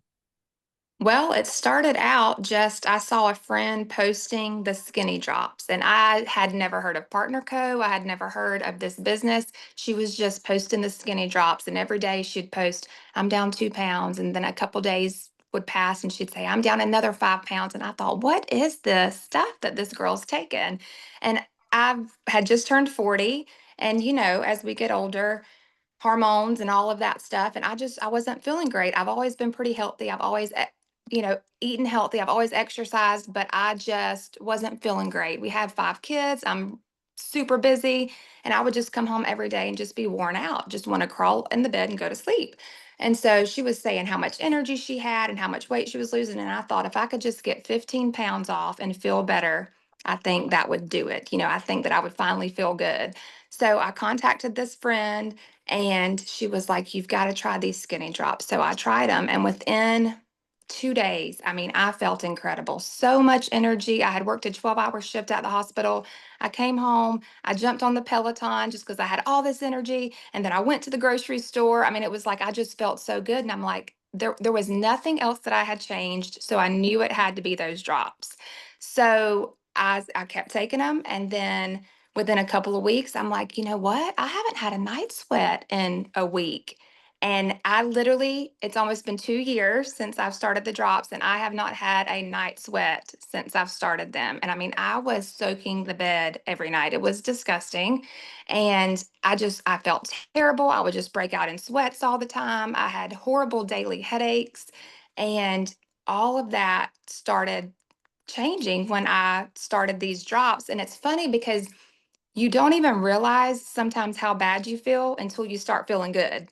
Well, it started out just I saw a friend posting the skinny drops, and I had never heard of Partner Co. I had never heard of this business. She was just posting the skinny drops, and every day she'd post, I'm down 2 pounds, and then a couple days would pass and she'd say, I'm down another 5 pounds. And I thought, what is this stuff that this girl's taken? And I had just turned 40, and as we get older, hormones and all of that stuff. And I wasn't feeling great. I've always been pretty healthy. I've always, eaten healthy. I've always exercised, but I just wasn't feeling great. We have 5 kids. I'm super busy. And I would just come home every day and just be worn out, just want to crawl in the bed and go to sleep. And so she was saying how much energy she had and how much weight she was losing. And I thought if I could just get 15 pounds off and feel better, I think that would do it. I think that I would finally feel good. So I contacted this friend, and she was like, you've got to try these skinny drops. So I tried them, and within 2 days, I mean, I felt incredible. So much energy. I had worked a 12-hour shift at the hospital. I came home, I jumped on the Peloton just because I had all this energy. And then I went to the grocery store. I mean, it was like I just felt so good. And I'm like, there was nothing else that I had changed. So I knew it had to be those drops. So I kept taking them, and then within a couple of weeks, I'm like, you know what? I haven't had a night sweat in a week. And it's almost been 2 years since I've started the drops, and I have not had a night sweat since I've started them. And I mean, I was soaking the bed every night. It was disgusting. And I felt terrible. I would just break out in sweats all the time. I had horrible daily headaches. And all of that started changing when I started these drops. And it's funny because you don't even realize sometimes how bad you feel until you start feeling good.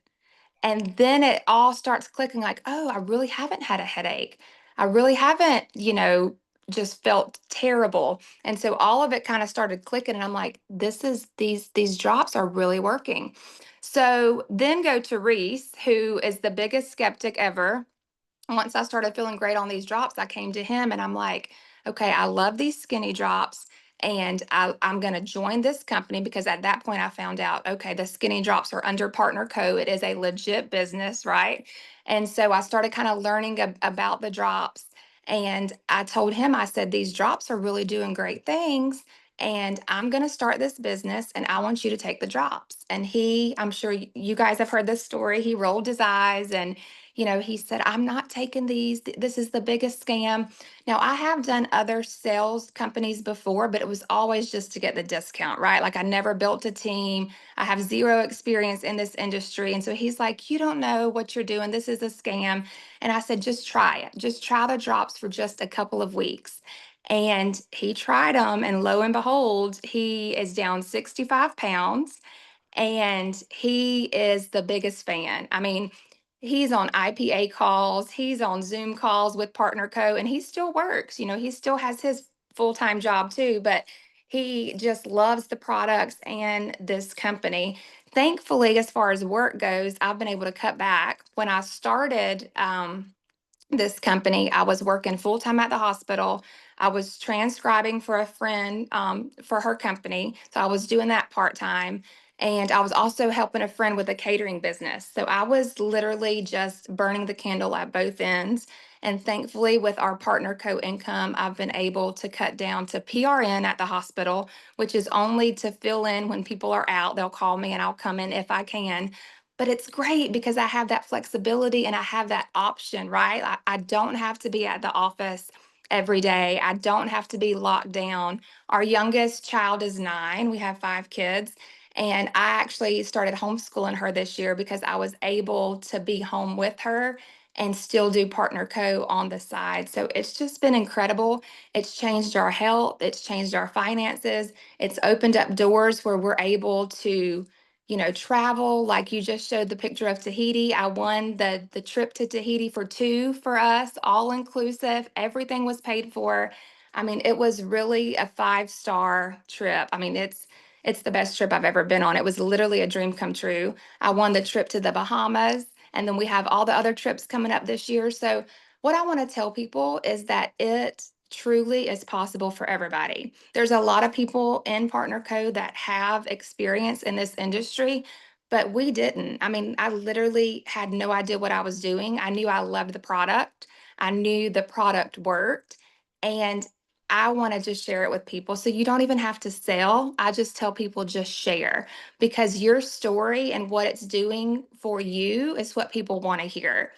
And then it all starts clicking like, oh, I really haven't had a headache. I really haven't, just felt terrible. And so all of it kind of started clicking and I'm like, these drops are really working. So then go to Reese, who is the biggest skeptic ever. Once I started feeling great on these drops, I came to him and I'm like, okay, I love these skinny drops and I'm going to join this company because at that point I found out, okay, the skinny drops are under Partner Co. It is a legit business, right? And so I started kind of learning about the drops. And I told him, I said, these drops are really doing great things. And I'm going to start this business and I want you to take the drops. And I'm sure you guys have heard this story. He rolled his eyes and he said, I'm not taking these. This is the biggest scam. Now, I have done other sales companies before, but it was always just to get the discount, right? Like I never built a team. I have zero experience in this industry. And so he's like, you don't know what you're doing. This is a scam. And I said, just try it. Just try the drops for just a couple of weeks. And he tried them. And lo and behold, he is down 65 pounds and he is the biggest fan. I mean, he's on IPA calls, he's on Zoom calls with Partner Co. And he still works, he still has his full-time job too, but he just loves the products and this company. Thankfully, as far as work goes, I've been able to cut back. When I started, this company, I was working full time at the hospital. I was transcribing for a friend for her company. So I was doing that part time. And I was also helping a friend with a catering business. So I was literally just burning the candle at both ends. And thankfully, with our Partner Co income, I've been able to cut down to PRN at the hospital, which is only to fill in when people are out. They'll call me and I'll come in if I can. But it's great because I have that flexibility and I have that option, right? I don't have to be at the office every day. I don't have to be locked down. Our youngest child is 9. We have 5 kids. And I actually started homeschooling her this year because I was able to be home with her and still do Partner Co on the side. So it's just been incredible. It's changed our health, it's changed our finances, it's opened up doors where we're able to travel. Like you just showed the picture of Tahiti. I won the trip to Tahiti for 2 for us, all inclusive. Everything was paid for. I mean, it was really a 5-star trip. I mean, it's the best trip I've ever been on. It was literally a dream come true. I won the trip to the Bahamas, and then we have all the other trips coming up this year. So what I want to tell people is that it truly is possible for everybody. There's a lot of people in Partner Co that have experience in this industry, but we didn't. I mean, I literally had no idea what I was doing. I knew I loved the product. I knew the product worked, and I want to just share it with people. So you don't even have to sell. I just tell people just share because your story and what it's doing for you is what people want to hear.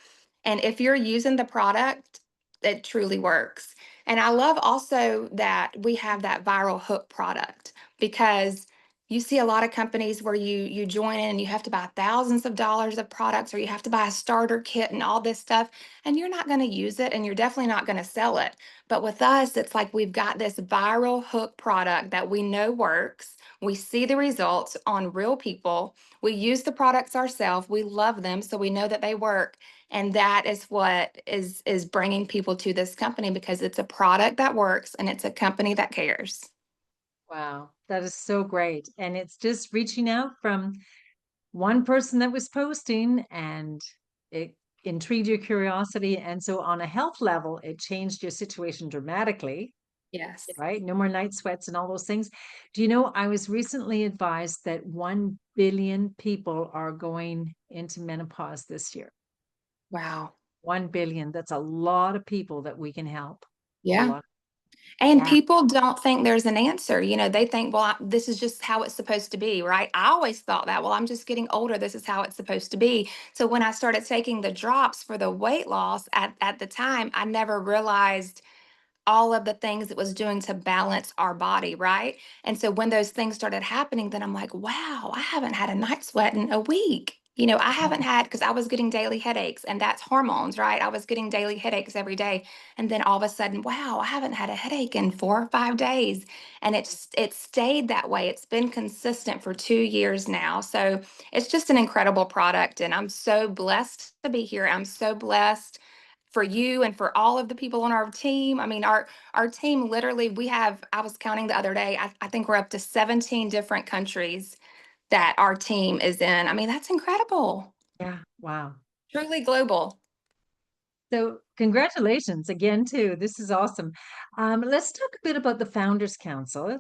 And if you're using the product, it truly works. And I love also that we have that viral hook product because you see a lot of companies where you join in and you have to buy thousands of dollars of products or you have to buy a starter kit and all this stuff and you're not going to use it and you're definitely not going to sell it. But with us, it's like we've got this viral hook product that we know works. We see the results on real people. We use the products ourselves. We love them, so we know that they work. And that is what is bringing people to this company because it's a product that works and it's a company that cares. Wow, that is so great. And it's just reaching out from one person that was posting and it intrigued your curiosity. And so on a health level, it changed your situation dramatically, Yes. right? No more night sweats and all those things. Do you know, I was recently advised that 1 billion people are going into menopause this year. Wow. 1 billion. That's a lot of people that we can help. A Yeah. lot. And Yeah. people don't think there's an answer. They think, well, this is just how it's supposed to be, right? I always thought that, well, I'm just getting older. This is how it's supposed to be. So when I started taking the drops for the weight loss at the time, I never realized all of the things it was doing to balance our body, right? And so when those things started happening, then I'm like, wow, I haven't had a night sweat in a week. I haven't had, because I was getting daily headaches and that's hormones, right? I was getting daily headaches every day. And then all of a sudden, wow, I haven't had a headache in 4 or 5 days. And it stayed that way. It's been consistent for 2 years now. So it's just an incredible product. And I'm so blessed to be here. I'm so blessed. for you and for all of the people on our team. I mean, our team literally, I was counting the other day, I think we're up to 17 different countries that our team is in. I mean, that's incredible. Yeah. Wow. Truly global. So congratulations again, too. This is awesome. Let's talk a bit about the Founders Council.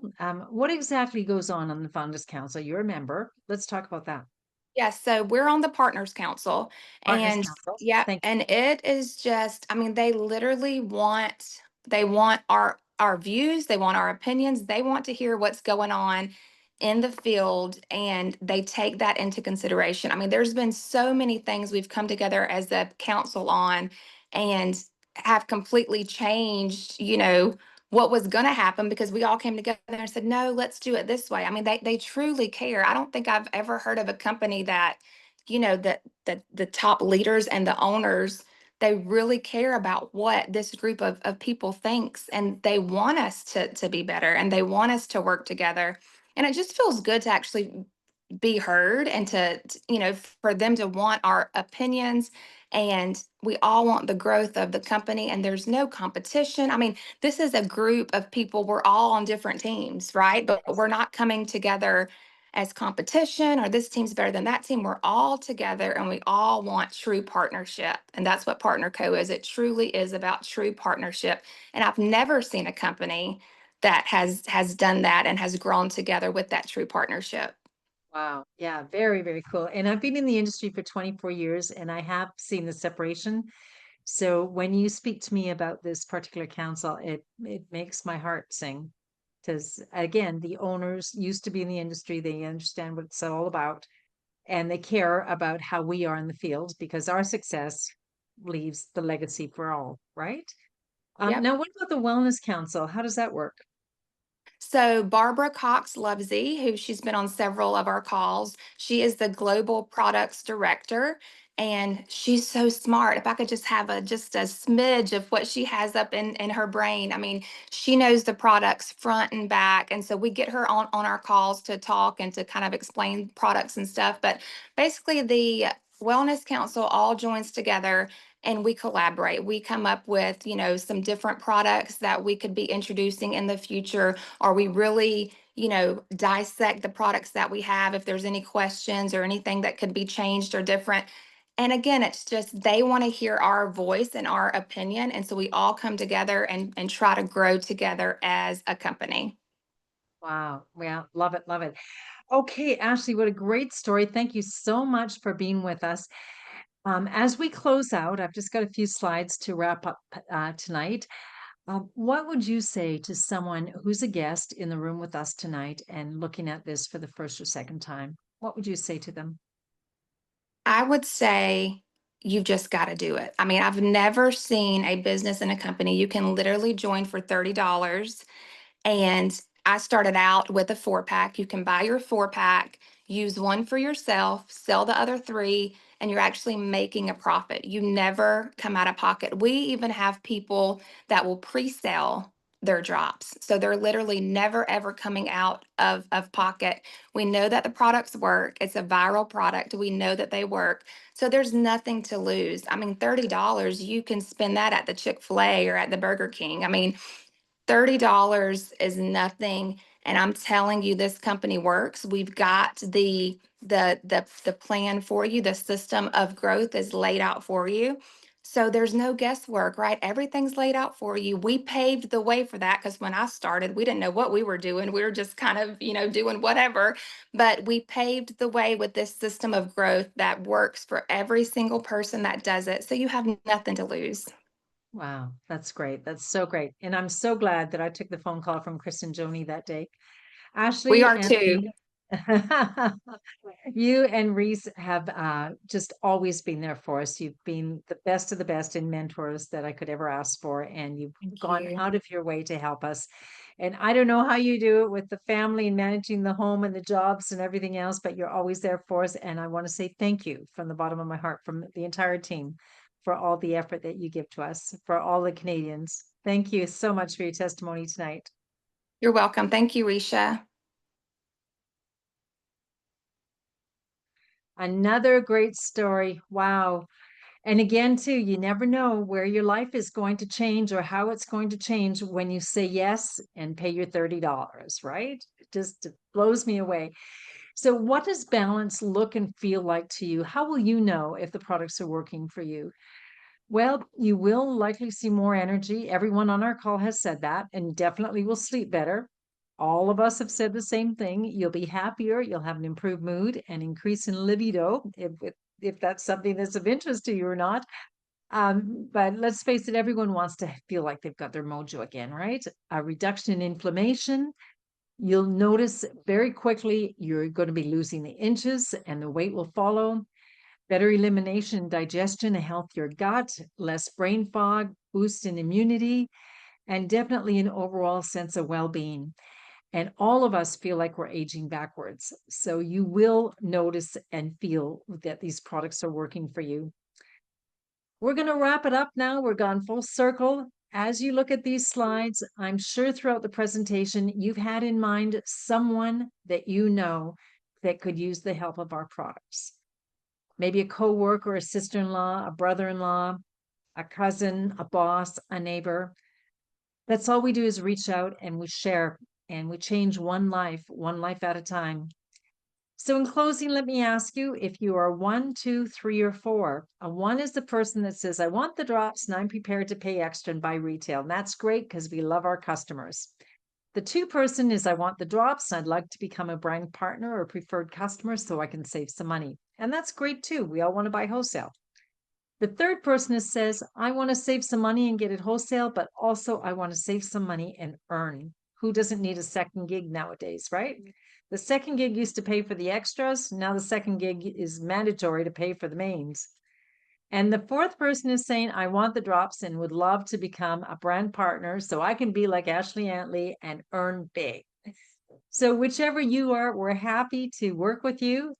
What exactly goes on the Founders Council? You're a member. Let's talk about that. Yes, so we're on the Partners Council, Partners and Council. yeah, Thank you. and it is just, I mean, they literally they want our views, they want our opinions, they want to hear what's going on in the field, and they take that into consideration. I mean, there's been so many things we've come together as a council on and have completely changed, what was going to happen because we all came together and said, no, let's do it this way. I mean, they truly care. I don't think I've ever heard of a company that, that the top leaders and the owners, they really care about what this group of people thinks, and they want us to be better, and they want us to work together. And it just feels good to actually be heard, and for them to want our opinions, and we all want the growth of the company, and there's no competition. I mean, this is a group of people, we're all on different teams, right? But we're not coming together as competition or this team's better than that team. We're all together and we all want true partnership. And that's what Partner Co is. It truly is about true partnership. And I've never seen a company that has done that and has grown together with that true partnership. Wow. Yeah, very, very cool. And I've been in the industry for 24 years and I have seen the separation. So when you speak to me about this particular council, it makes my heart sing. Because again, the owners used to be in the industry, they understand what it's all about, and they care about how we are in the field because our success leaves the legacy for all, right? Yep. Now, what about the Wellness Council? How does that work? So Barbara Cox Lovesey, who she's been on several of our calls, she is the global products director, and she's so smart. If I could just have just a smidge of what she has up in her brain. I mean, she knows the products front and back. And so we get her on our calls to talk and to kind of explain products and stuff. But basically the Wellness Council all joins together and we collaborate. We come up with, some different products that we could be introducing in the future, or we really, dissect the products that we have if there's any questions or anything that could be changed or different. And again, it's just they want to hear our voice and our opinion. And so we all come together and try to grow together as a company. Wow. Yeah, love it, love it. Okay, Ashley, what a great story. Thank you so much for being with us. As we close out, I've just got a few slides to wrap up tonight. What would you say to someone who's a guest in the room with us tonight and looking at this for the first or second time? What would you say to them? I would say you've just got to do it. I mean, I've never seen a business and a company you can literally join for $30. And I started out with a 4-pack. You can buy your 4-pack, use one for yourself, sell the other 3, and you're actually making a profit. You never come out of pocket. We even have people that will pre-sell their drops. So they're literally never ever coming out of pocket. We know that the products work. It's a viral product. We know that they work. So there's nothing to lose. I mean, $30, you can spend that at the Chick-fil-A or at the Burger King. I mean, $30 is nothing, and I'm telling you, this company works. We've got the plan for you. The system of growth is laid out for you. So there's no guesswork, right? Everything's laid out for you. We paved the way for that because when I started, we didn't know what we were doing. We were just kind of, doing whatever. But we paved the way with this system of growth that works for every single person that does it. So you have nothing to lose. Wow, that's great. That's so great. And I'm so glad that I took the phone call from Chris and Joni that day. We Ashley are and too. you and Reese have just always been there for us. You've been the best of the best in mentors that I could ever ask for, and you've gone you. out of your way to help us. And I don't know how you do it with the family and managing the home and the jobs and everything else, but you're always there for us. And I want to say thank you from the bottom of my heart, from the entire team, for all the effort that you give to us, for all the Canadians. Thank you so much for your testimony tonight. You're welcome. Thank you, Ricia. Another great story. Wow. And again, too, you never know where your life is going to change or how it's going to change when you say yes and pay your $30, right? It just blows me away. So what does balance look and feel like to you? How will you know if the products are working for you? Well, you will likely see more energy. Everyone on our call has said that, and definitely will sleep better. All of us have said the same thing. You'll be happier, you'll have an improved mood, and increase in libido, if that's something that's of interest to you or not. But let's face it, everyone wants to feel like they've got their mojo again, right? A reduction in inflammation. You'll notice very quickly you're going to be losing the inches and the weight will follow. Better elimination and digestion, a healthier gut, less brain fog, boost in immunity, and definitely an overall sense of well-being. And all of us feel like we're aging backwards. So you will notice and feel that these products are working for you. We're going to wrap it up now. We're gone full circle. As you look at these slides, I'm sure throughout the presentation, you've had in mind someone that you know that could use the help of our products. Maybe a co-worker, a sister-in-law, a brother-in-law, a cousin, a boss, a neighbor. That's all we do is reach out and we share and we change one life at a time. So in closing, let me ask you if you are 1, 2, 3, or 4. A 1 is the person that says, I want the drops and I'm prepared to pay extra and buy retail. And that's great because we love our customers. The 2 person is, I want the drops. I'd like to become a brand partner or preferred customer so I can save some money. And that's great too. We all want to buy wholesale. The 3rd person says, I want to save some money and get it wholesale, but also I want to save some money and earn. Who doesn't need a second gig nowadays, right? The second gig used to pay for the extras. Now the second gig is mandatory to pay for the mains. And the 4th person is saying, I want the drops and would love to become a brand partner so I can be like Ashley Antley and earn big. So whichever you are, we're happy to work with you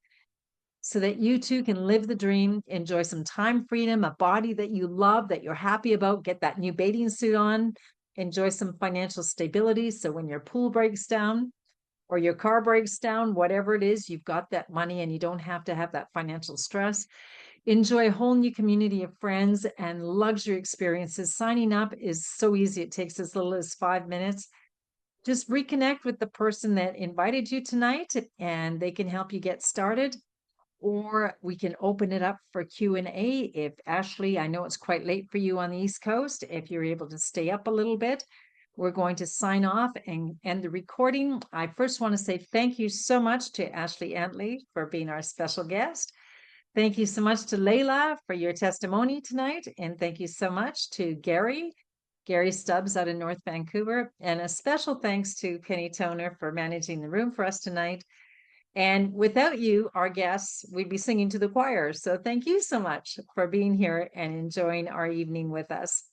so that you too can live the dream, enjoy some time freedom, a body that you love, that you're happy about, get that new bathing suit on, enjoy some financial stability. So when your pool breaks down or your car breaks down, whatever it is, you've got that money and you don't have to have that financial stress. Enjoy a whole new community of friends and luxury experiences. Signing up is so easy. It takes as little as 5 minutes. Just reconnect with the person that invited you tonight and they can help you get started. Or we can open it up for Q&A. If Ashley, I know it's quite late for you on the East Coast, if you're able to stay up a little bit, we're going to sign off and end the recording. I first want to say thank you so much to Ashley Antley for being our special guest. Thank you so much to Layla for your testimony tonight. And thank you so much to Gary Stubbs out in North Vancouver. And a special thanks to Penny Toner for managing the room for us tonight. And without you, our guests, we'd be singing to the choir. So thank you so much for being here and enjoying our evening with us.